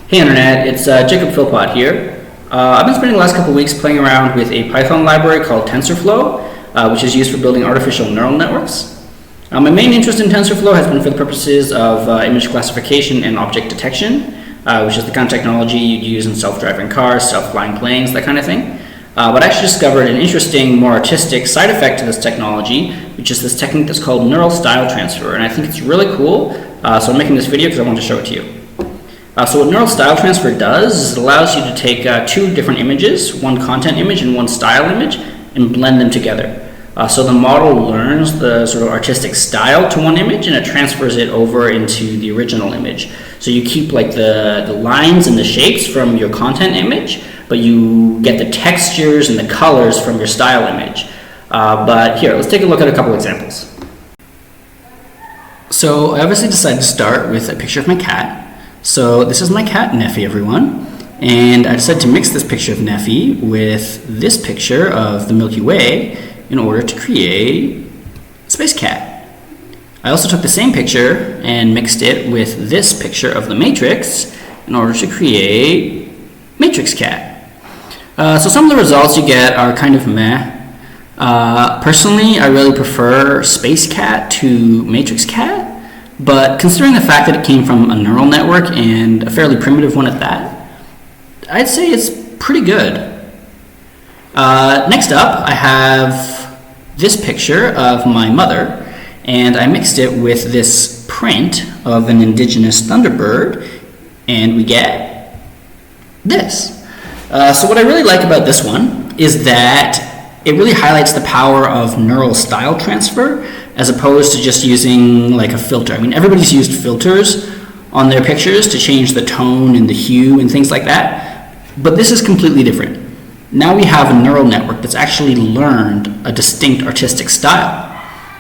Hey Internet, it's Jacob Philpott here. I've been spending the last couple of weeks playing around with a Python library called TensorFlow, which is used for building artificial neural networks. My main interest in TensorFlow has been for the purposes of image classification and object detection, which is the kind of technology you'd use in self-driving cars, self-flying planes, that kind of thing. But I actually discovered an interesting, more artistic side effect to this technology, which is this technique that's called neural style transfer, and I think it's really cool, so I'm making this video because I want to show it to you. So what neural style transfer does is it allows you to take two different images, one content image and one style image, and blend them together. So the model learns the sort of artistic style to one image and it transfers it over into the original image. So you keep like the lines and the shapes from your content image, but you get the textures and the colors from your style image. But here, let's take a look at a couple examples. So I obviously decided to start with a picture of my cat. So this is my cat, Neffy, everyone. And I decided to mix this picture of Neffy with this picture of the Milky Way in order to create Space Cat. I also took the same picture and mixed it with this picture of the Matrix in order to create Matrix Cat. So some of the results you get are kind of meh. Personally, I really prefer Space Cat to Matrix Cat. But considering the fact that it came from a neural network and a fairly primitive one at that, I'd say it's pretty good. Next up, I have this picture of my mother, and I mixed it with this print of an indigenous thunderbird, and we get this. So what I really like about this one is that it really highlights the power of neural style transfer as opposed to just using like a filter. I mean, everybody's used filters on their pictures to change the tone and the hue and things like that, but this is completely different. Now we have a neural network that's actually learned a distinct artistic style.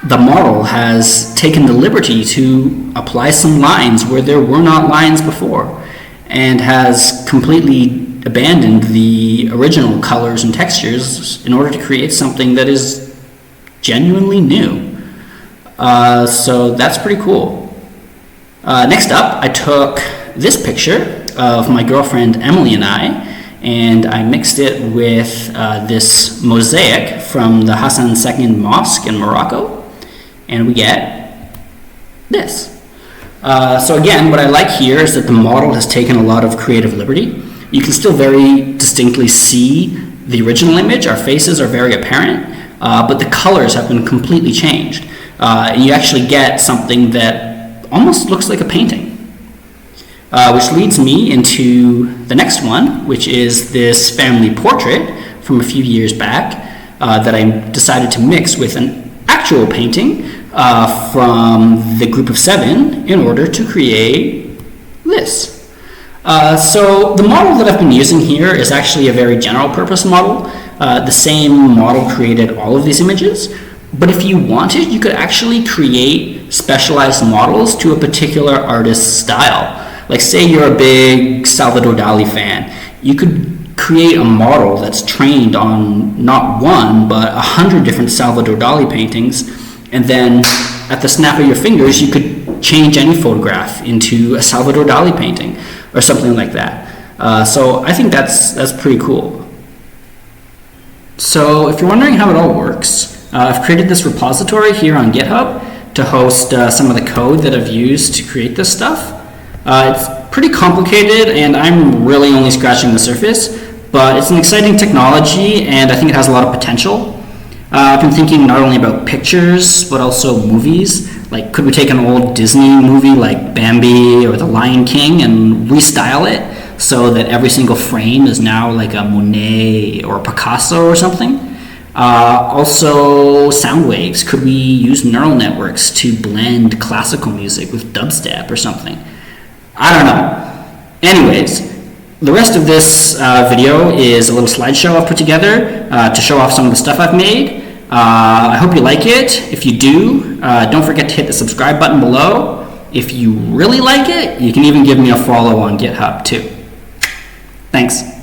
The model has taken the liberty to apply some lines where there were not lines before and has completely abandoned the original colors and textures in order to create something that is genuinely new. So that's pretty cool. Next up, I took this picture of my girlfriend Emily and I mixed it with this mosaic from the Hassan II Mosque in Morocco, and we get this. So again, what I like here is that the model has taken a lot of creative liberty. You can still very distinctly see the original image. Our faces are very apparent, but the colors have been completely changed. And you actually get something that almost looks like a painting. Which leads me into the next one, which is this family portrait from a few years back that I decided to mix with an actual painting from the group of 7 in order to create this. So the model that I've been using here is actually a very general purpose model. The same model created all of these images. But if you wanted, you could actually create specialized models to a particular artist's style. Like say you're a big Salvador Dali fan. You could create a model that's trained on not one, but 100 different Salvador Dali paintings. And then at the snap of your fingers, you could change any photograph into a Salvador Dali painting or something like that. So I think that's pretty cool. So if you're wondering how it all works, I've created this repository here on GitHub to host some of the code that I've used to create this stuff. It's pretty complicated and I'm really only scratching the surface, but it's an exciting technology and I think it has a lot of potential. I've been thinking not only about pictures, but also movies. Like, could we take an old Disney movie like Bambi or The Lion King and restyle it so that every single frame is now like a Monet or a Picasso or something? Also, sound waves. Could we use neural networks to blend classical music with dubstep or something? I don't know. Anyways, the rest of this video is a little slideshow I've put together to show off some of the stuff I've made. I hope you like it. If you do, don't forget to hit the subscribe button below. If you really like it, you can even give me a follow on GitHub too. Thanks.